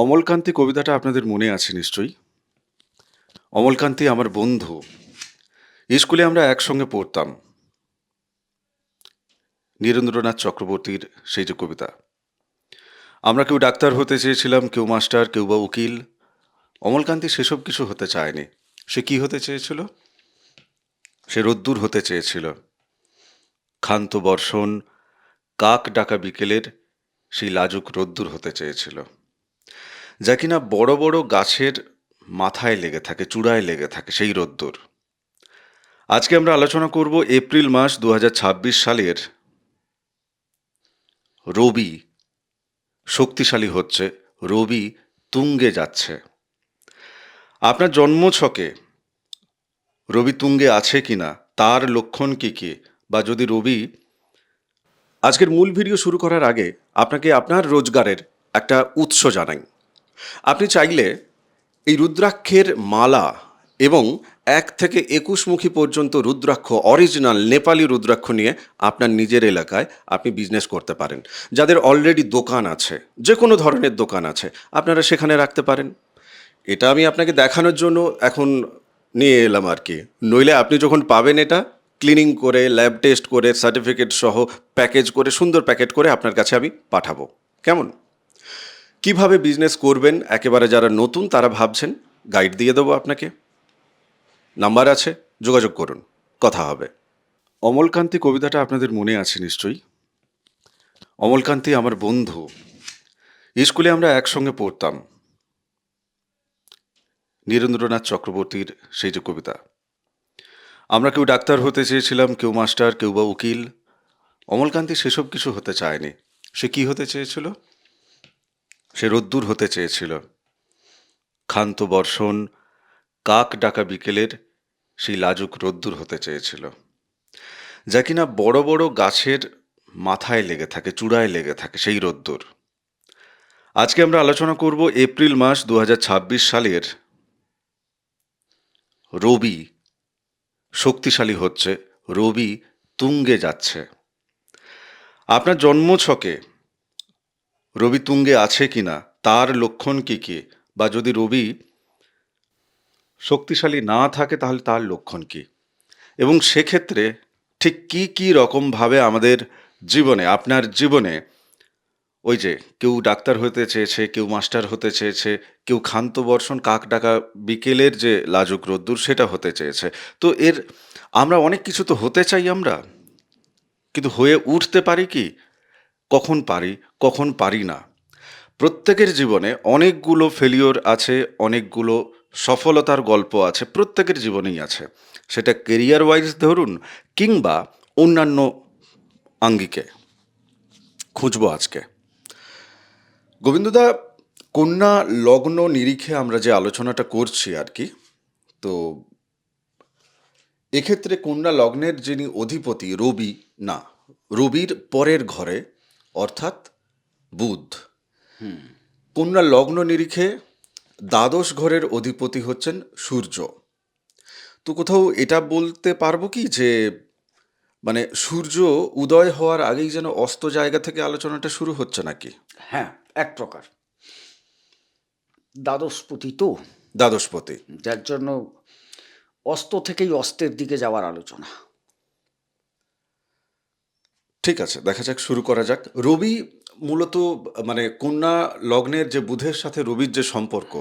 অমলকান্তি কবিতাটা আপনাদের মনে আছে নিশ্চয়ই। অমলকান্তি আমার বন্ধু। স্কুলে আমরা একসঙ্গে পড়তাম। নীরেন্দ্রনাথ চক্রবর্তীর সেই যে কবিতা। আমরা কেউ ডাক্তার হতে চেয়েছিলাম, কেউ মাস্টার, কেউ বা উকিল। অমলকান্তি সেসব কিছু হতে চায়নি। সে কি হতে চেয়েছিল? সে রোদ্দুর হতে চেয়েছিল। ক্ষান্ত বর্ষণ, কাক ডাকা বিকেলের সেই লাজুক রোদ্দুর হতে চেয়েছিল, যা কিনা বড় বড় গাছের মাথায় লেগে থাকে, চূড়ায় লেগে থাকে, সেই রোদ্দুর। আজকে আমরা আলোচনা করব এপ্রিল মাস 2026 সালের রবি শক্তিশালী হচ্ছে, রবি তুঙ্গে যাচ্ছে। আপনার জন্মছকে রবি তুঙ্গে আছে কিনা, তার লক্ষণ কি কি, বা যদি রবি... আজকের মূল ভিডিও শুরু করার আগে আপনাকে আপনার রোজগারের একটা উৎস জানাই। আপনি চাইলে এই রুদ্রাক্ষের মালা এবং 1 থেকে 21 মুখী পর্যন্ত রুদ্রাক্ষ, অরিজিনাল নেপালি রুদ্রাক্ষ নিয়ে আপনার নিজের এলাকায় আপনি বিজনেস করতে পারেন। যাদের অলরেডি দোকান আছে, যে কোনো ধরনের দোকান আছে, আপনারা সেখানে রাখতে পারেন। এটা আমি আপনাকে দেখানোর জন্য এখন নিয়ে এলাম আর কি। নইলে আপনি যখন পাবেন এটা ক্লিনিং করে, ল্যাব টেস্ট করে, সার্টিফিকেট সহ প্যাকেজ করে, সুন্দর প্যাকেট করে আপনার কাছে আমি পাঠাবো। কেমন? কিভাবে বিজনেস করবেন, একেবারে যারা নতুন তারা ভাবছেন, গাইড দিয়ে দেবো আপনাকে। নাম্বার আছে, যোগাযোগ করুন, কথা হবে। অমলকান্তি কবিতাটা আপনাদের মনে আছে নিশ্চয়ই। অমলকান্তি আমার বন্ধু। স্কুলে আমরা একসঙ্গে পড়তাম। নীরেন্দ্রনাথ চক্রবর্তীর সেই যে কবিতা। আমরা কেউ ডাক্তার হতে চেয়েছিলাম, কেউ মাস্টার, কেউ বা উকিল। অমলকান্তি সেসব কিছু হতে চায়নি। সে কি হতে চেয়েছিল? সে রোদ্দুর হতে চেয়েছিল। ক্ষান্ত বর্ষণ, কাক ডাকা বিকেলের সেই লাজুক রোদ্দুর হতে চেয়েছিল, যা কিনা বড় বড় গাছের মাথায় লেগে থাকে, চূড়ায় লেগে থাকে, সেই রোদ্দুর। আজকে আমরা আলোচনা করব এপ্রিল মাস 2026 সালের রবি শক্তিশালী হচ্ছে, রবি তুঙ্গে যাচ্ছে। আপনার জন্মছকে রবি তুঙ্গে আছে কিনা, তার লক্ষণ কি কি, বা যদি রবি শক্তিশালী না থাকে তাহলে তার লক্ষণ কি, এবং সেক্ষেত্রে ঠিক কি কি রকমভাবে আমাদের জীবনে, আপনার জীবনে, ওই যে কেউ ডাক্তার হতে চেয়েছে, কেউ মাস্টার হতে চেয়েছে, কেউ ক্ষান্ত বর্ষণ, কাক ডাকা বিকেলের যে লাজুক রোদ্দুর সেটা হতে চেয়েছে। তো আমরা অনেক কিছু তো হতে চাই আমরা, কিন্তু হয়ে উঠতে পারি কি? কখন পারি, কখন পারি না। প্রত্যেকের জীবনে অনেকগুলো ফেলিওর আছে, অনেকগুলো সফলতার গল্প আছে, প্রত্যেকের জীবনেই আছে। সেটা কেরিয়ার ওয়াইজ ধরুন, কিংবা অন্যান্য আঙ্গিকে খুঁজবো আজকে। গোবিন্দদা, কন্যা লগ্ন নিরিখে আমরা যে আলোচনাটা করছি আর কি, তো এক্ষেত্রে কন্যা লগ্নের যিনি অধিপতি রবি, না, রবির পরের ঘরে, অর্থাৎ বুধ। কন্যা লগ্ন নিরিখে দ্বাদশ ঘরের অধিপতি হচ্ছেন সূর্য। তো কোথাও এটা বলতে পারবো কি যে, মানে সূর্য উদয় হওয়ার আগেই যেন অস্ত জায়গা থেকে আলোচনাটা শুরু হচ্ছে নাকি? হ্যাঁ, এক প্রকার দ্বাদশপতি তো, দ্বাদশপতি। যার জন্য অস্ত থেকেই অস্তের দিকে যাওয়ার আলোচনা। ঠিক আছে, দেখা যাক, শুরু করা যাক। রবি মূলত, মানে কন্যা লগ্নের যে বুধের সাথে রবির যে সম্পর্ক,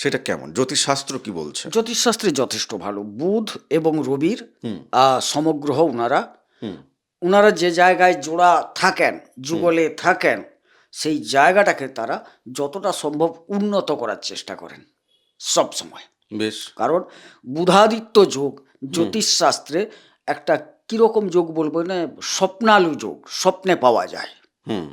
সেটা কেমন? জ্যোতিষশাস্ত্র কি বলছে? জ্যোতিষশাস্ত্রে যথেষ্ট ভালো। বুধ এবং রবির হুম। সমগ্রহ ওনারা হুম। ওনারা যে জায়গায় জোড়া থাকেন, যুগলে থাকেন, সেই জায়গাটাকে তারা যতটা সম্ভব উন্নত করার চেষ্টা করেন সব সময়। বেশ। কারণ বুধাদিত্য যোগ জ্যোতিষশাস্ত্রে একটা কিরকম যোগ বলবো না, স্বপ্নালু যোগ, স্বপ্নে পাওয়া যায় হুম।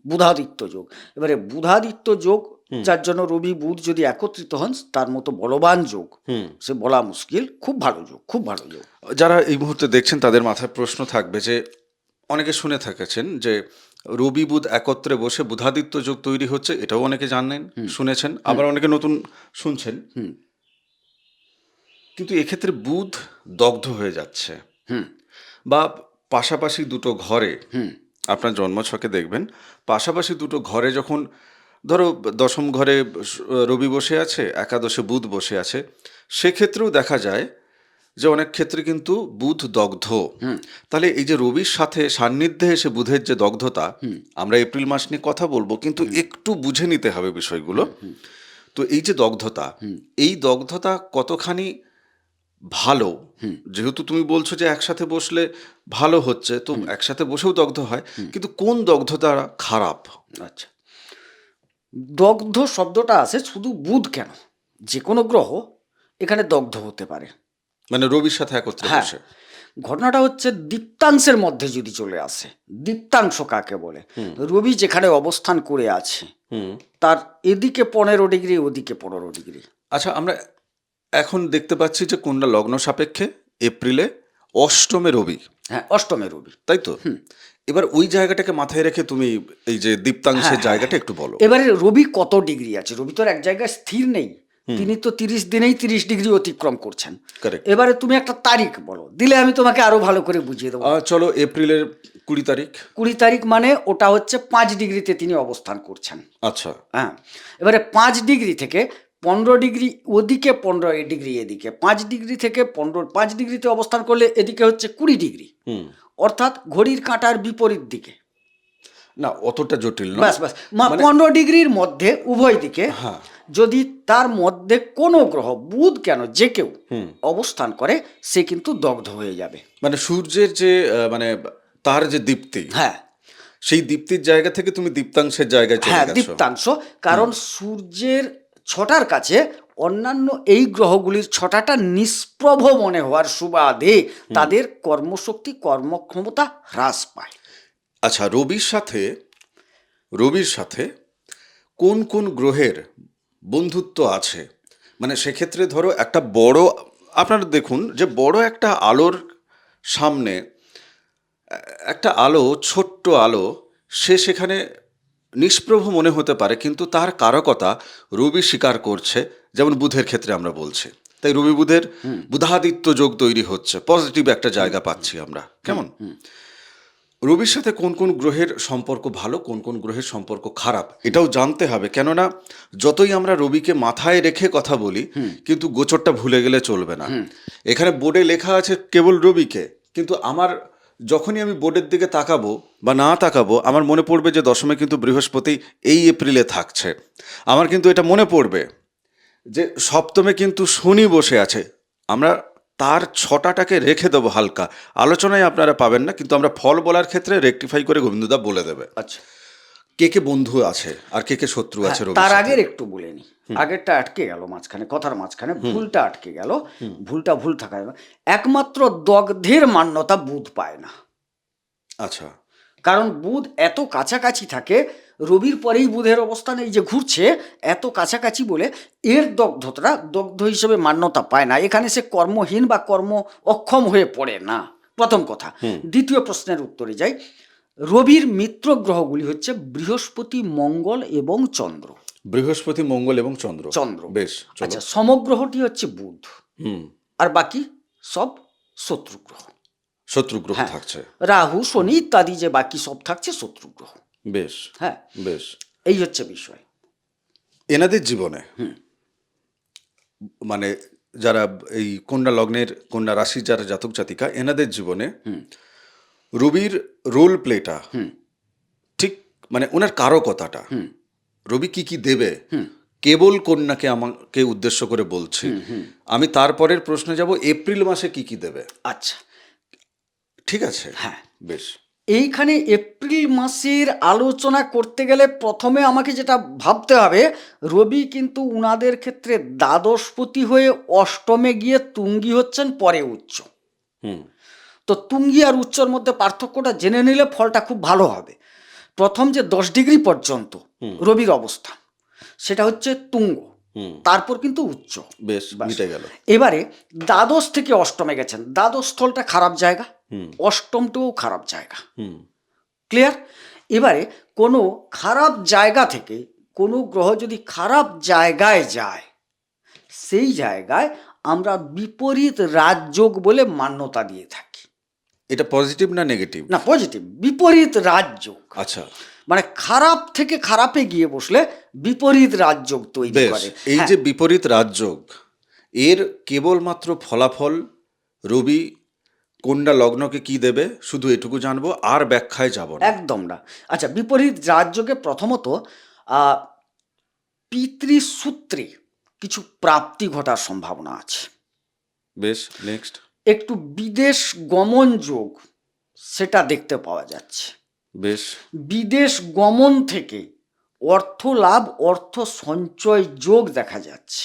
বুধাদিত্য যোগ। এবারে বুধাদিত্য যোগ, যার জন্য রবি বুধ যদি একত্রিত হন, তার মতো বলবান যোগ সে বলা মুশকিল। খুব ভালো যোগ, খুব ভালো যোগ। যারা এই মুহূর্তে দেখছেন তাদের মাথায় প্রশ্ন থাকবে যে, অনেকে শুনে থাকেছেন যে রবি বুধ একত্রে বসে বুধাদিত্য যোগ তৈরি হচ্ছে, এটাও অনেকে জানেন, শুনেছেন, আবার অনেকে নতুন শুনছেন। কিন্তু এক্ষেত্রে বুধ দগ্ধ হয়ে যাচ্ছে, বা পাশাপাশি দুটো ঘরে, আপনার জন্মছকে দেখবেন পাশাপাশি দুটো ঘরে যখন ধরো দশম ঘরে রবি বসে আছে, একাদশে বুধ বসে আছে, সেক্ষেত্রেও দেখা যায় যে অনেক ক্ষেত্রে কিন্তু বুধ দগ্ধ। তাহলে এই যে রবির সাথে সান্নিধ্যে এসে বুধের যে দগ্ধতা, আমরা এপ্রিল মাস নিয়ে কথা বলবো, কিন্তু একটু বুঝে নিতে হবে বিষয়গুলো। তো এই যে দগ্ধতা, এই দগ্ধতা কতখানি ভালো, যেহেতু তুমি বলছো যে একসাথে বসলে ভালো হচ্ছে, তো একসাথে বসেও দগ্ধ হয়, কিন্তু কোন দগ্ধতা খারাপ? আচ্ছা, দগ্ধ শব্দটা আছে শুধু বুধ কেন, যে কোনো গ্রহ এখানে দগ্ধ হতে পারে। মানে রবির সাথে একত্রে হ্যাঁ, বসে। ঘটনাটা হচ্ছে দীপ্তাংশের মধ্যে যদি চলে আসে। দীপ্তাংশ কাকে বলে? রবি যেখানে অবস্থান করে আছে তার এদিকে 15 ডিগ্রি, ওদিকে 15 ডিগ্রি। আচ্ছা, আমরা এখন দেখতে পাচ্ছি যে কন্যা লগ্ন সাপেক্ষে এপ্রিলে অষ্টমে রবি, হ্যাঁ, অষ্টমে রবি। তাই তো? এবার ওই জায়গাটাকে মাথায় রেখে তুমি এই যে দীপ্তাংশের হ্যাঁ, জায়গাটা একটু বলো। এবারে রবি কত ডিগ্রি আছে? রবি তো আর এক জায়গায় স্থির নেই, তিনি তো 30 দিনেই 30 ডিগ্রি অতিক্রম করছেন। Correct. এবারে তুমি একটা তারিখ বলো, দিলে আমি তোমাকে আরো ভালো করে বুঝিয়ে দেবো। চলো এপ্রিলের 20 তারিখ। 20 তারিখ মানে ওটা হচ্ছে 5 ডিগ্রিতে তিনি অবস্থান করছেন। আচ্ছা, হ্যাঁ, এবারে 5 ডিগ্রি থেকে 15 ডিগ্রি ওদিকে, 15 ডিগ্রি এদিকে, 5 ডিগ্রি থেকে 5 ডিগ্রিতে অবস্থান করলে এদিকে হচ্ছে 20 ডিগ্রি, অর্থাৎ ঘড়ির কাঁটার বিপরীত দিকে। না অতটা জটিল না। বাস বাস 15 ডিগ্রির মধ্যে উভয় দিকে হ্যাঁ। যদি তার মধ্যে কোনো গ্রহ, বুধ কেন যে কেউ অবস্থান করে, সে কিন্তু দগ্ধ হয়ে যাবে। মানে সূর্যের যে মানে তার যে দীপ্তি, হ্যাঁ সেই দীপ্তির জায়গা থেকে তুমি দীপ্তাংশের জায়গায় চলে হ্যাঁ, গেছো। দীপ্তাংশ, কারণ সূর্যের ছটার কাছে অন্যান্য এই গ্রহগুলির ছটাটা নিষ্প্রভ মনে হওয়ার সুবাদে তাদের কর্মশক্তি, কর্মক্ষমতা হ্রাস পায়। আচ্ছা, রবির সাথে কোন কোন গ্রহের বন্ধুত্ব আছে? মানে সেক্ষেত্রে ধরো একটা বড়, আপনারা দেখুন যে বড় একটা আলোর সামনে একটা আলো, ছোট্ট আলো, সে সেখানে নিষ্প্রভ মনে হতে পারে, কিন্তু তার কারকতা রবি স্বীকার করছে, যেমন বুধের ক্ষেত্রে আমরা বলছি। তাই রবি বুধের বুধাদিত্য যোগ তৈরি হচ্ছে, পজিটিভ একটা জায়গা পাচ্ছি আমরা। কেমন? রবির সাথে কোন কোন গ্রহের সম্পর্ক ভালো, কোন কোন গ্রহের সম্পর্ক খারাপ, এটাও জানতে হবে। কেননা যতই আমরা রবিকে মাথায় রেখে কথা বলি, কিন্তু গোচরটা ভুলে গেলে চলবে না। এখানে বোর্ডে লেখা আছে কেবল রবিকে, কিন্তু আমার যখনই আমি বোর্ডের দিকে তাকাবো বা না তাকাবো, আমার মনে পড়বে যে দশমে কিন্তু বৃহস্পতি এই এপ্রিলে থাকছে। আমার কিন্তু এটা মনে পড়বে যে সপ্তমে কিন্তু শনি বসে আছে। আমরা তার ছটাটাকে রেখে দেবো হালকা, আলোচনায় আপনারা পাবেন না, কিন্তু আমরা ফল বলার ক্ষেত্রে রেকটিফাই করে গোবিন্দদা বলে দেবে। আচ্ছা, কে কে বন্ধু আছে আর কে কে শত্রু আছে রবির তার সাথে। আগের একটু বলে নি, আগেরটা আটকে গেল মাঝখানে, কথার মাঝখানে ভুলটা আটকে গেল। ভুলটা ভুল থাকা যাবে না। একমাত্র দগ্ধের মান্যতা বুধ পায় না। আচ্ছা, কারণ বুধ এত কাছাকাছি থাকে, রবির পরেই বুধের অবস্থান এই যে ঘুরছে, এত কাছাকাছি বলে এর দগ্ধতা দগ্ধ হিসেবে মান্যতা পায় না। এখানে সে কর্মহীন বা কর্ম অক্ষম হয়ে পড়ে না, প্রথম কথা। দ্বিতীয় প্রশ্নের উত্তরে যাই। রবির মিত্র গ্রহগুলি হচ্ছে বৃহস্পতি, মঙ্গল এবং চন্দ্র। বৃহস্পতি, মঙ্গল এবং চন্দ্র। চন্দ্র, বেশ, চলো। আচ্ছা, সমগ্রহটি হচ্ছে বুধ, আর বাকি সব শত্রু গ্রহ। শত্রু গ্রহ হ্যাঁ, থাকছে, রাহু, শনি ইত্যাদি যে বাকি সব থাকছে শত্রু গ্রহ। বেশ, হ্যাঁ, বেশ। এই হচ্ছে বিষয়। এনাদের জীবনে মানে যারা এই কন্যা লগ্নের, কন্যা রাশির যারা জাতক জাতিকা, এনাদের জীবনে রবির রোল প্লেটা ঠিক, মানে ওনার কারকতাটা, রবি কি কি দেবে, কেবল কন্যাকে আমাকে উদ্দেশ্য করে বলছি আমি। তারপরের প্রশ্নে যাব এপ্রিল মাসে কি কি দেবে। আচ্ছা, ঠিক আছে, হ্যাঁ, বেশ। এইখানে এপ্রিল মাসের আলোচনা করতে গেলে প্রথমে আমাকে যেটা ভাবতে হবে, রবি কিন্তু উনাদের ক্ষেত্রে দ্বাদশপতি হয়ে অষ্টমে গিয়ে তুঙ্গি হচ্ছেন, পরে উচ্চ। তো তুঙ্গি আর উচ্চর মধ্যে পার্থক্যটা জেনে নিলে ফলটা খুব ভালো হবে। প্রথম যে 10 ডিগ্রি পর্যন্ত রবির অবস্থান, সেটা হচ্ছে তুঙ্গ, তারপর কিন্তু উচ্চ। বেশ, মিটে গেল। এবারে দ্বাদশ থেকে অষ্টমে গেছেন, দ্বাদশ স্থলটা খারাপ জায়গা, অষ্টমটাও খারাপ জায়গা। ক্লিয়ার? এবারে কোনো খারাপ জায়গা থেকে কোনো গ্রহ যদি খারাপ জায়গায় যায়, সেই জায়গায় আমরা বিপরীত রাজযোগ বলে মান্যতা দিয়ে থাকি। এটা পজিটিভ না নেগেটিভ? না, পজিটিভ, বিপরীত রাজযোগ। আচ্ছা, মানে খারাপ থেকে খারাপে গিয়ে বসলে বিপরীত রাজযোগ তৈরি বেশ, করে। এই হ্যাঁ, যে বিপরীত রাজযোগ, এর কেবলমাত্র ফলাফল রবি কোনটা লগ্নকে কি দেবে শুধু এটুকু জানবো, আর ব্যাখ্যায় যাব না। একদম না। আচ্ছা, বিপরীত রাজযোগে প্রথমত আহ, পিতৃসূত্রে কিছু প্রাপ্তি ঘটার সম্ভাবনা আছে। বেশ, নেক্সট। একটু বিদেশ গমন যোগ সেটা দেখতে পাওয়া যাচ্ছে। বেশ, বিদেশ গমন থেকে অর্থ লাভ, অর্থ সঞ্চয় যোগ দেখা যাচ্ছে।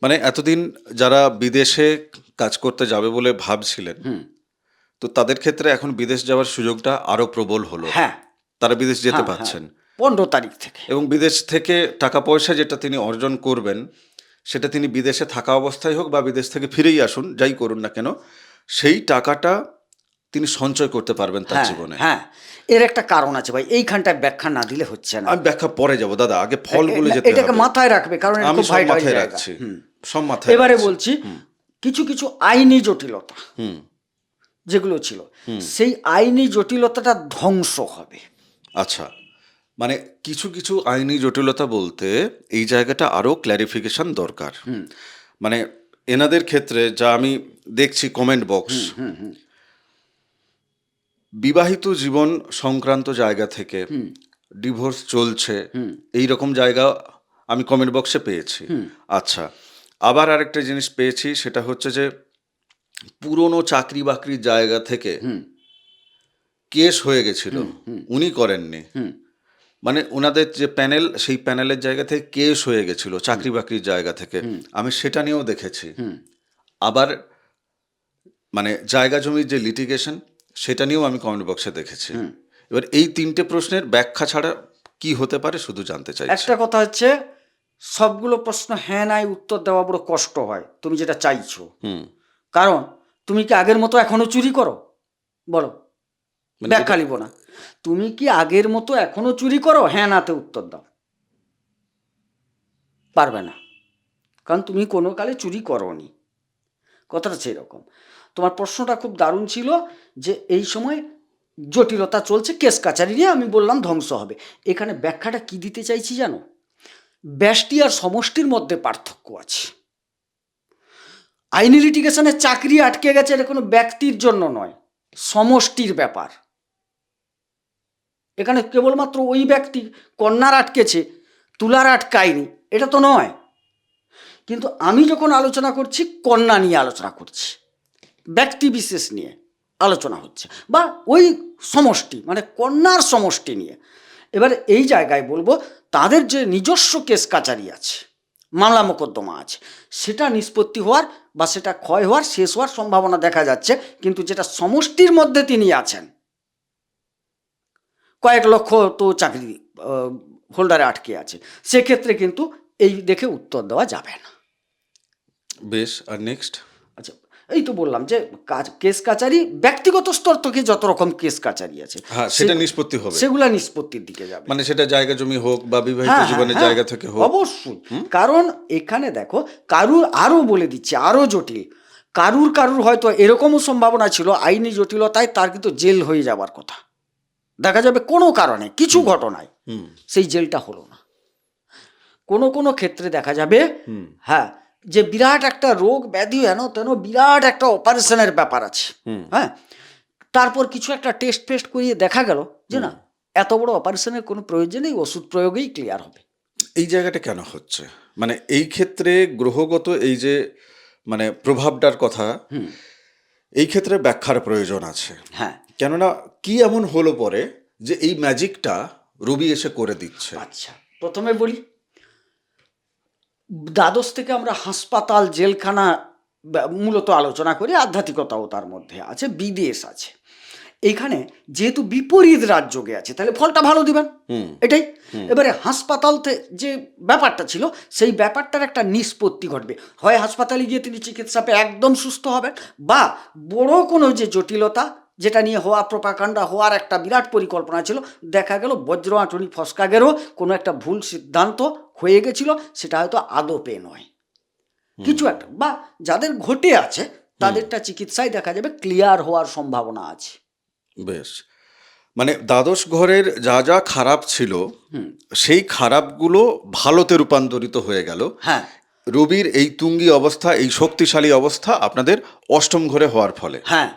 মানে এতদিন যারা বিদেশে কাজ করতে যাবে বলে ভাবছিলেন, তো তাদের ক্ষেত্রে এখন বিদেশ যাওয়ার সুযোগটা আরো প্রবল হলো। হ্যাঁ, তারা বিদেশ যেতে হ্যাঁ, হ্যাঁ, পাচ্ছেন 15 তারিখ থেকে। এবং বিদেশ থেকে টাকা পয়সা যেটা তিনি অর্জন করবেন, সেটা তিনি বিদেশে থাকা অবস্থায় হোক বা বিদেশ থেকে ফিরেই আসুন, যাই করুন না কেন, সেই টাকাটা তিনি সঞ্চয় করতে পারবেন তার হ্যাঁ, জীবনে। হ্যাঁ, এর একটা কারণ আছে ভাই, এইখানটায় ব্যাখ্যা না দিলে হচ্ছে না। আমি ব্যাখ্যা পরে যাব দাদা, আগে ফলগুলো যেতে এটাকে হবে। মাথায় রাখবে, কারণ এটা আমি খুব সব ভাইটাল মাথায় জায়গা। রাখছি, হুম। সব মাথায় এবারে রাখছি। বলছি কিছু কিছু আইনি জটিলতা হুম, যেগুলো ছিল, সেই আইনি জটিলতাটা ধ্বংস হবে। আচ্ছা, মানে কিছু কিছু আইনি জটিলতা বলতে এই জায়গাটা আরো ক্ল্যারিফিকেশন দরকার। মানে এনাদের ক্ষেত্রে যা আমি দেখছি কমেন্ট বক্স, বিবাহিত জীবন সংক্রান্ত জায়গা থেকে ডিভোর্স চলছে, এই রকম জায়গা আমি কমেন্ট বক্সে পেয়েছি। আচ্ছা, আবার আরেকটা জিনিস পেয়েছি, সেটা হচ্ছে যে পুরনো চাকরি বাকরির জায়গা থেকে কেস হয়ে গেছিল, উনি করেননি, মানে ওনাদের যে প্যানেল, সেই প্যানেলের জায়গা থেকে কেস হয়ে গেছিল চাকরি বাকরির জায়গা থেকে, আমি সেটা নিয়েও দেখেছি। আবার মানে জায়গা জমির যে লিটিগেশন, সেটা নিয়েও আমি কমেন্ট বক্সে দেখেছি। এবার এই তিনটে প্রশ্নের ব্যাখ্যা ছাড়া কি হতে পারে শুধু জানতে চাইছি। একটা কথা হচ্ছে, সবগুলো প্রশ্ন হ্যাঁ নাই উত্তর দেওয়া বড় কষ্ট হয়, তুমি যেটা চাইছো। কারণ তুমি কি আগের মতো এখনো চুরি করো? বলো, মানে ব্যাখ্যা লিব না। তুমি কি আগের মতো এখনো চুরি করো? হ্যাঁ নাতে উত্তর দাও। পারবে না, কারণ তুমি কোনো কালে চুরি করোনি। কথাটা সেই রকম। তোমার প্রশ্নটা খুব দারুণ ছিল যে এই সময় জটিলতা চলছে, কেস কাচারি নিয়ে আমি বললাম ধ্বংস হবে। এখানে ব্যাখ্যাটা কি দিতে চাইছি জানো? ব্যষ্টি আর সমষ্টির মধ্যে পার্থক্য আছে। আইনি লিটিগেশনে চাকরি আটকে গেছে, এটা কোনো ব্যক্তির জন্য নয়, সমষ্টির ব্যাপার। এখানে কেবলমাত্র ওই ব্যক্তি, কন্যার আটকেছে, তুলার আটকায়নি, এটা তো নয়। কিন্তু আমি যখন আলোচনা করছি, কন্যা নিয়ে আলোচনা করছি, ব্যক্তি বিশেষ নিয়ে আলোচনা হচ্ছে, বা ওই সমষ্টি মানে কন্যার সমষ্টি নিয়ে। এবারে এই জায়গায় বলবো, তাদের যে নিজস্ব কেস কাচারি আছে, মামলা মোকদ্দমা আছে, সেটা নিষ্পত্তি হওয়ার বা সেটা ক্ষয় হওয়ার, শেষ হওয়ার সম্ভাবনা দেখা যাচ্ছে। কিন্তু যেটা সমষ্টির মধ্যে তিনি আছেন, কয়েক লক্ষ তো চাকরি হোল্ডারে আটকে আছে, সেক্ষেত্রে কিন্তু এই দেখে উত্তর দেওয়া যাবে না। বেশ, আর নেক্সট? আচ্ছা, এই তো বললাম যে কেস কাচারি ব্যক্তিগত স্তর থেকে যত রকম কেস কাচারি আছে, হ্যাঁ, সেটা নিষ্পত্তি হবে, সেগুলা নিষ্পত্তির দিকে যাবে। মানে সেটা জায়গা জমি হোক বা বিবাহিত হ্যাঁ, জীবনের হ্যাঁ, জায়গা থেকে হোক। অবশ্যই। কারণ এখানে দেখো, কারুর আরো বলে দিচ্ছে আরো জটিল, কারুর হয়তো এরকমও সম্ভাবনা ছিল আইনি জটিলতায় তার কিন্তু জেল হয়ে যাবার কথা, দেখা যাবে কোনো কারণে কিছু ঘটনায় সেই জেলটা হলো না। কোনো ক্ষেত্রে দেখা যাবে হ্যাঁ যে বিরাট একটা রোগ ব্যাধি হেন তেন, বিরাট একটা অপারেশনের ব্যাপার আছে, হ্যাঁ, তারপর কিছু একটা টেস্ট ফেস্ট করিয়ে দেখা গেল যে না, এত বড় অপারেশনের কোনো প্রয়োজন নেই, ওষুধ প্রয়োগেই ক্লিয়ার হবে। এই জায়গাটা কেন হচ্ছে? মানে এই ক্ষেত্রে গ্রহগত এই যে মানে প্রভাবটার কথা, এই ক্ষেত্রে ব্যাখ্যার প্রয়োজন আছে। হ্যাঁ, কেননা কি এমন হলো পরে যে এই ম্যাজিকটা রবি এসে করে দিচ্ছে? আচ্ছা, প্রথমে বলি, দ্বাদশ থেকে আমরা হাসপাতাল, জেলখানা মূলত আলোচনা করি, আধ্যাত্মিকতাও তার মধ্যে আছে, বিদেশ আছে। এইখানে যেহেতু বিপরীত রাজযোগে আছে, তাহলে ফলটা ভালো দিবেন, এটাই। এবারে হাসপাতাল যে ব্যাপারটা ছিল, সেই ব্যাপারটার একটা নিষ্পত্তি ঘটবে। হয় হাসপাতালে গিয়ে তিনি চিকিৎসা পেয়ে একদম সুস্থ হবেন, বা বড় কোনো যে জটিলতা যেটা নিয়ে হওয়া প্রপাকাণ্ডা হওয়ার একটা বিরাট পরিকল্পনা ছিল, দেখা গেল বজ্র আঁটুনি ফসকা গেলেও কোনো একটা ভুল সিদ্ধান্ত হয়ে গেছিল, সেটা হয়তো আদপে নয়, কিছু একটা, বা যাদের ঘটে আছে তাদেরটা চিকিৎসায় দেখা যাবে ক্লিয়ার হওয়ার সম্ভাবনা আছে। বেশ, মানে দ্বাদশ ঘরের যা যা খারাপ ছিল সেই খারাপগুলো ভালোতে রূপান্তরিত হয়ে গেল। হ্যাঁ রবির এই তুঙ্গি অবস্থা, এই শক্তিশালী অবস্থা আপনাদের অষ্টম ঘরে হওয়ার ফলে। হ্যাঁ,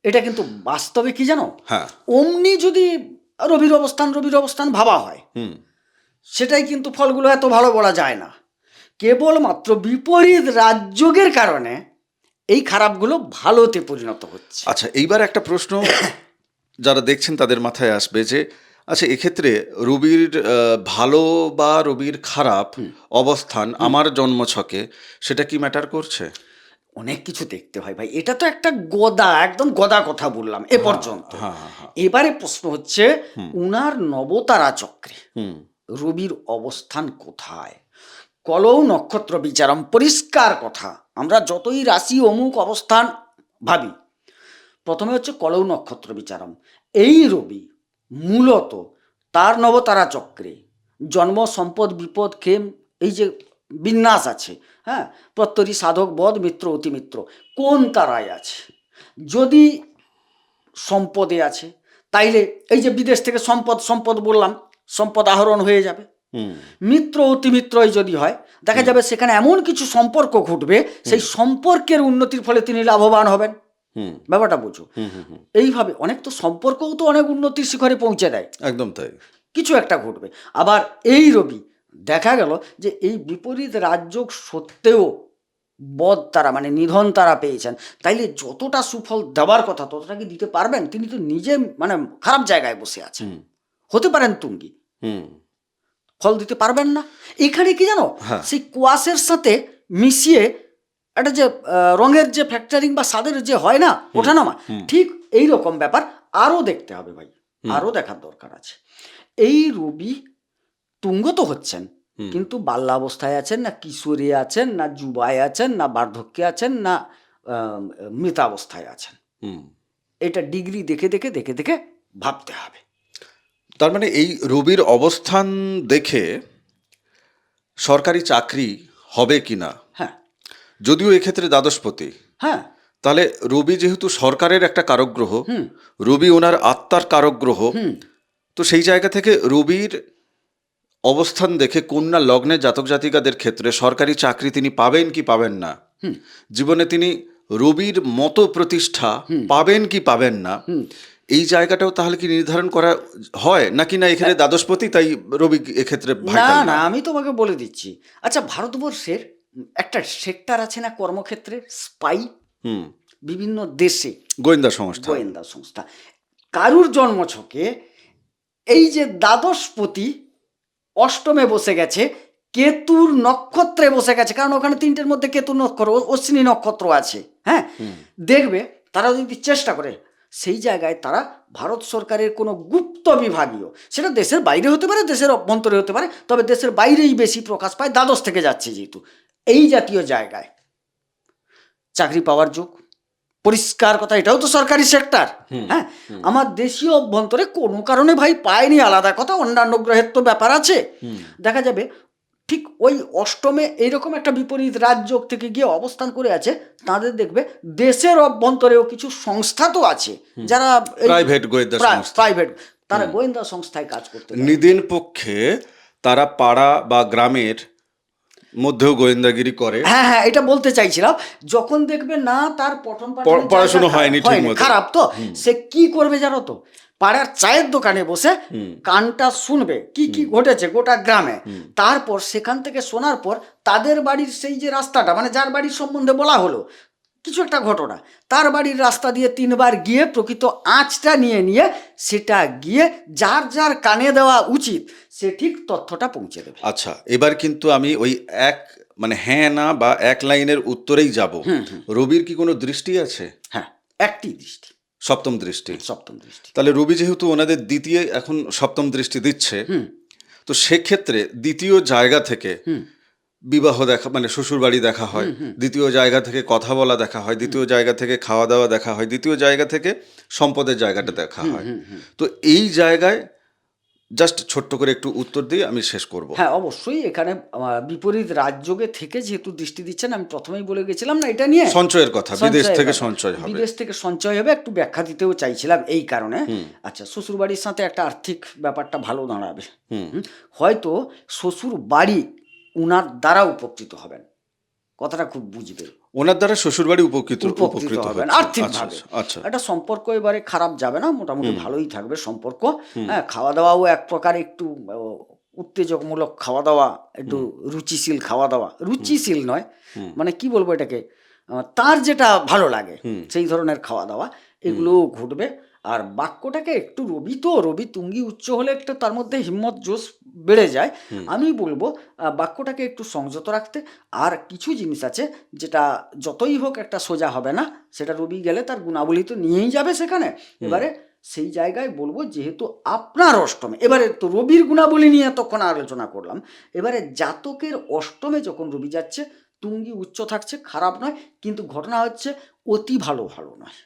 এটা কিন্তু বাস্তবে কি জানো, হ্যাঁ। অমনি যদি রবির অবস্থান ভাবা হয়, হুম। সেটাই কিন্তু ফলগুলো এত ভালো বলা যায় না। কেবলমাত্র বিপরীত রাজযোগের কারণে এই খারাপগুলো ভালোতে পরিণত হচ্ছে। আচ্ছা, এইবার একটা প্রশ্ন যারা দেখছেন তাদের মাথায় আসবে যে আচ্ছা, এক্ষেত্রে রবির ভালো বা রবির খারাপ অবস্থান আমার জন্মছকে সেটা কি ম্যাটার করছে? অনেক কিছু দেখতে হয় ভাই, এটা তো একটা গদা, একদম গদা কথা বললাম এ পর্যন্ত। হ্যাঁ, হ্যাঁ, হ্যাঁ। এবারে প্রশ্ন হচ্ছে উনার নবতারা চক্রে হুম। রবির অবস্থান কোথায়? কলৌ নক্ষত্র বিচারম, পরিষ্কার কথা। আমরা যতই রাশি অমুক অবস্থান ভাবি, প্রথমে হচ্ছে কলৌ নক্ষত্র বিচারম। এই রবি মূলত তার নবতারা চক্রে জন্ম, সম্পদ, বিপদ, ক্ষেম, এই যে বিন্যাস আছে, হ্যাঁ, প্রত্যরী, সাধক, বধ, মিত্র, অতিমিত্র, কোন তারায় আছে? যদি সম্পদে আছে, তাইলে এই যে বিদেশ থেকে সম্পদ বললাম, সম্পদ আহরণ হয়ে যাবে। হুম। মিত্র অতিমিত্রই যদি হয়, দেখা যাবে সেখানে এমন কিছু সম্পর্ক ঘটবে, সেই সম্পর্কের উন্নতির ফলে তিনি লাভবান হবেন। হুম। ব্যাপারটা বুঝো। হুম। হুম। হুম। এইভাবে অনেক তো সম্পর্কও তো অনেক উন্নতির শিখরে পৌঁছে দেয়, একদম তাই। কিছু একটা ঘটবে। আবার এই রবি দেখা গেল যে এই বিপরীত রাজযোগ সত্ত্বেও বদ তারা মানে নিধন তারা পেয়েছেন, তাইলে যতটা সুফল দেওয়ার কথা ততটা কি দিতে পারবেন? তিনি তো নিজে মানে খারাপ জায়গায় বসে আছেন, হুম। হতে পারেন তুঙ্গি, হুম। ফল দিতে পারবেন না। এখানে কি জানো, হ্যাঁ। সেই কোয়াশের সাথে মিশিয়ে একটা যে রঙের যে ফ্যাক্টরিং বা স্বাদের যে হয় না ওঠানামা, ঠিক এই রকম ব্যাপার আরও দেখতে হবে ভাই, আরও দেখার দরকার আছে। এই রবি তুঙ্গ তো হচ্ছেন, কিন্তু বাল্যাবস্থায় আছেন না কিশোরী আছেন না যুবায় আছেন না বার্ধক্যে আছেন না মৃতাবস্থায় আছেন, হুম। এটা ডিগ্রি দেখে দেখে দেখে দেখে ভাবতে হবে। তার মানে এই রবির অবস্থান দেখে সরকারি চাকরি হবে কিনা, হ্যাঁ যদিও এক্ষেত্রে দ্বাদশপতি, হ্যাঁ তাহলে রবি যেহেতু সরকারের একটা কারক গ্রহ, রবি ওনার আত্মার কারক গ্রহ, তো সেই জায়গা থেকে রবির অবস্থান দেখে কন্যা লগ্নে জাতক জাতিকাদের ক্ষেত্রে সরকারি চাকরি তিনি পাবেন কি পাবেন না, জীবনে তিনি রবির মতো প্রতিষ্ঠা পাবেন কি পাবেন না, এই জায়গাটাও তাহলে কি নির্ধারণ করা হয় নাকি না এখানে দ্বাদশপতি তাই রবি এক্ষেত্রে না ভাইটাল না, না? আমি তোমাকে বলে দিচ্ছি। আচ্ছা, ভারতবর্ষের একটা সেক্টর আছে না কর্মক্ষেত্রে, স্পাই, হুম। বিভিন্ন দেশে গোয়েন্দা সংস্থা। গোয়েন্দা সংস্থা, কারুর জন্মছকে এই যে দ্বাদশপতি অষ্টমে বসে গেছে, কেতুর নক্ষত্রে বসে গেছে, কারণ ওখানে তিনটের মধ্যে কেতুর নক্ষত্র, অশ্বিনী নক্ষত্র আছে, হ্যাঁ, দেখবে তারা যদি চেষ্টা করে সেই জায়গায় তারা ভারত সরকারের কোনো গুপ্ত বিভাগীয়, সেটা দেশের বাইরে হতে পারে, দেশের অভ্যন্তরে হতে পারে, তবে দেশের বাইরেই বেশি প্রকাশ পায়, দ্বাদশ থেকে যাচ্ছে যেহেতু, এই জাতীয় জায়গায় চাকরি পাওয়ার যোগ, পরিষ্কার কথা, এটাও তো সরকারি সেক্টর। হ্যাঁ, আমার দেশীয় অভ্যন্তরে কোনো কারণে ভাই পায়নি, আলাদা কথা, অন্যান্য গ্রহের তো ব্যাপার আছে। দেখা যাবে ঠিক ওই অষ্টমে এইরকম একটা বিপরীত রাজযোগ থেকে গিয়ে অবস্থান করে আছে, তাদের দেখবে দেশের অভ্যন্তরেও কিছু সংস্থা তো আছে যারা প্রাইভেট গোয়েন্দা সংস্থা, প্রাইভেট, তারা গোয়েন্দা সংস্থায় কাজ করতে পারে। নিদেন পক্ষে তারা পাড়া বা গ্রামের মধ্যেও গোয়েন্দাগিরি করে। হ্যাঁ হ্যাঁ, এটা বলতে চাইছিলাম, যখন দেখবে না তার পঠন পাঠনের পড়াশোনা জায়গা হয়নি ঠিক মতো, খারাপ, তো সে কি করবে জানো তো, পাড়ার চায়ের দোকানে বসে কানটা শুনবে কি কি ঘটেছে গোটা গ্রামে, তারপর সেখান থেকে শোনার পর তাদের বাড়ির সেই যে রাস্তাটা, মানে যার বাড়ির সম্বন্ধে বলা হলো কিছু একটা ঘটনা, তার বাড়ির রাস্তা দিয়ে 3 বার গিয়ে প্রকৃত আঁচটা নিয়ে নিয়ে সেটা গিয়ে যার যার কানে দেওয়া উচিত সে ঠিক তথ্যটা পৌঁছে দেবে। আচ্ছা, এবার কিন্তু আমি ওই এক মানে হ্যাঁ না বা এক লাইনের উত্তরেই যাব। রবির কি কোনো দৃষ্টি আছে? হ্যাঁ, একটি দৃষ্টি, সপ্তম দৃষ্টি। সপ্তম দৃষ্টি। তাহলে রবি যেহেতু ওনাদের দ্বিতীয় এখন সপ্তম দৃষ্টি দিচ্ছে, তো সেক্ষেত্রে দ্বিতীয় জায়গা থেকে বিবাহ দেখা মানে শ্বশুর বাড়ি দেখা হয়, দ্বিতীয় জায়গা থেকে কথা বলা দেখা হয়, দ্বিতীয় জায়গা থেকে খাওয়া দাওয়া দেখা হয়, দ্বিতীয় জায়গা থেকে সম্পদের জায়গাটা দেখা হয়। তো এই জায়গায় জাস্ট ছোট্ট করে একটু উত্তর দিয়ে আমি শেষ করব। হ্যাঁ, অবশ্যই এখানে বিপরীত রাজযোগে থেকে যেহেতু দৃষ্টি দিচ্ছেন, আমি প্রথমেই বলে গেছিলাম না এটা নিয়ে? সঞ্চয়ের কথা, বিদেশ সঞ্চয়ের থেকে কথা। সঞ্চয় হবে। বিদেশ থেকে সঞ্চয় হবে, একটু ব্যাখ্যা দিতেও চাইছিলাম এই কারণে। আচ্ছা, শ্বশুরবাড়ির সাথে একটা আর্থিক ব্যাপারটা ভালো দাঁড়াবে। হয়তো শ্বশুরবাড়ি উনার দ্বারা উপকৃত হবেন। কথাটা খুব বুঝবে। ওনার দ্বারা শ্বশুরবাড়ি উপকৃত উপকৃত হবেন হচ্ছে। আচ্ছা আর্থিকভাবে। আচ্ছা। একটা সম্পর্ক এবারে খারাপ যাবে না, মোটামুটি ভালোই থাকবে সম্পর্ক। হ্যাঁ, খাওয়া দাওয়াও এক প্রকার একটু উত্তেজকমূলক খাওয়া দাওয়া, একটু রুচিশীল খাওয়া দাওয়া, রুচিশীল নয়, মানে কি বলবো এটাকে, তার যেটা ভালো লাগে সেই ধরনের খাওয়া দাওয়া এগুলোও ঘটবে। আর বাক্যটাকে একটু রবি তুঙ্গি উচ্চ হলে একটু তার মধ্যে হিম্মত জোশ বেড়ে যায়। আমি বলবো বাক্যটাকে একটু সংযত রাখতে। আর কিছু জিনিস আছে যেটা যতই হোক একটা সোজা হবে না, সেটা রবি গেলে তার গুণাবলী তো নিয়েই যাবে সেখানে। এবারে সেই জায়গায় বলবো, যেহেতু আপনার অষ্টমে, এবারে তো রবির গুণাবলী নিয়ে এতক্ষণ আলোচনা করলাম, এবারে জাতকের অষ্টমে যখন রবি যাচ্ছে, তুঙ্গি উচ্চ থাকছে, খারাপ নয়, কিন্তু ঘটনা হচ্ছে অতি ভালো নয়।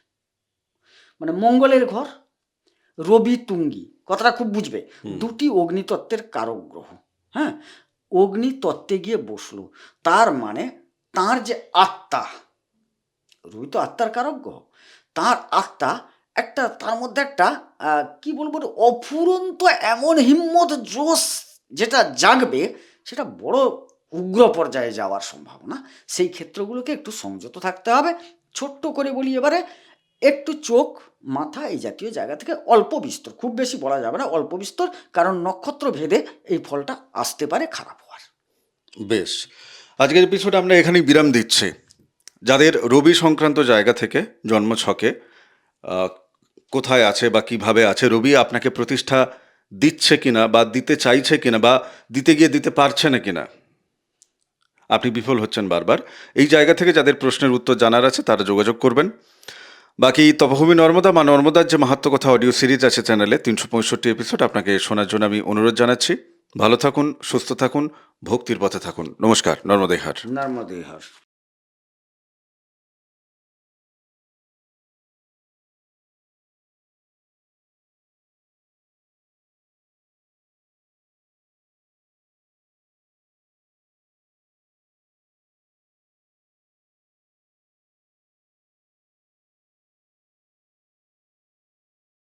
মানে মঙ্গলের ঘর, রবি তুঙ্গি, কথাটা খুব বুঝবে। দুটি অগ্নিতত্ত্বের কারক গ্রহ। হ্যাঁ, অগ্নিতত্ত্বে গিয়ে বসলো, তার মানে তার যে আত্মা, রবি তো আত্মার কারক গ্রহ, তার আত্মা একটা, তার মধ্যে একটা কি বলবো, অফুরন্ত এমন হিম্মত জোশ যেটা জাগবে, সেটা বড় উগ্র পর্যায়ে যাওয়ার সম্ভাবনা। সেই ক্ষেত্রগুলোকে একটু সংযত থাকতে হবে। ছোট্ট করে বলি এবারে, একটু চোখ মাথা এই জাতীয় জায়গা থেকে অল্প বিস্তর, খুব বেশি বলা যাবে না, অল্প বিস্তর, কারণ নক্ষত্র ভেদে এই ফলটা আসতে পারে খারাপ হওয়ার। বেশ, আজকের এপিসোডে আমরা এখানেই বিরাম দিচ্ছি। যাদের রবি সংক্রান্ত জায়গা থেকে জন্মছকে কোথায় আছে বা কিভাবে আছে, রবি আপনাকে প্রতিষ্ঠা দিচ্ছে কিনা বা দিতে চাইছে কিনা বা দিতে গিয়ে দিতে পারছে না কিনা, আপনি বিফল হচ্ছেন বারবার, এই জায়গা থেকে যাদের প্রশ্নের উত্তর জানার আছে তারা যোগাযোগ করবেন। বাকি তপভূমি নর্মদা বা নর্মদার যে মাহাত্ম্য কথা অডিও সিরিজ আছে চ্যানেলে, 365 এপিসোড আপনাকে শোনার জন্য আমি অনুরোধ জানাচ্ছি। ভালো থাকুন, সুস্থ থাকুন, ভক্তির পথে থাকুন। নমস্কার। নর্মদেহার। নর্মদেহার।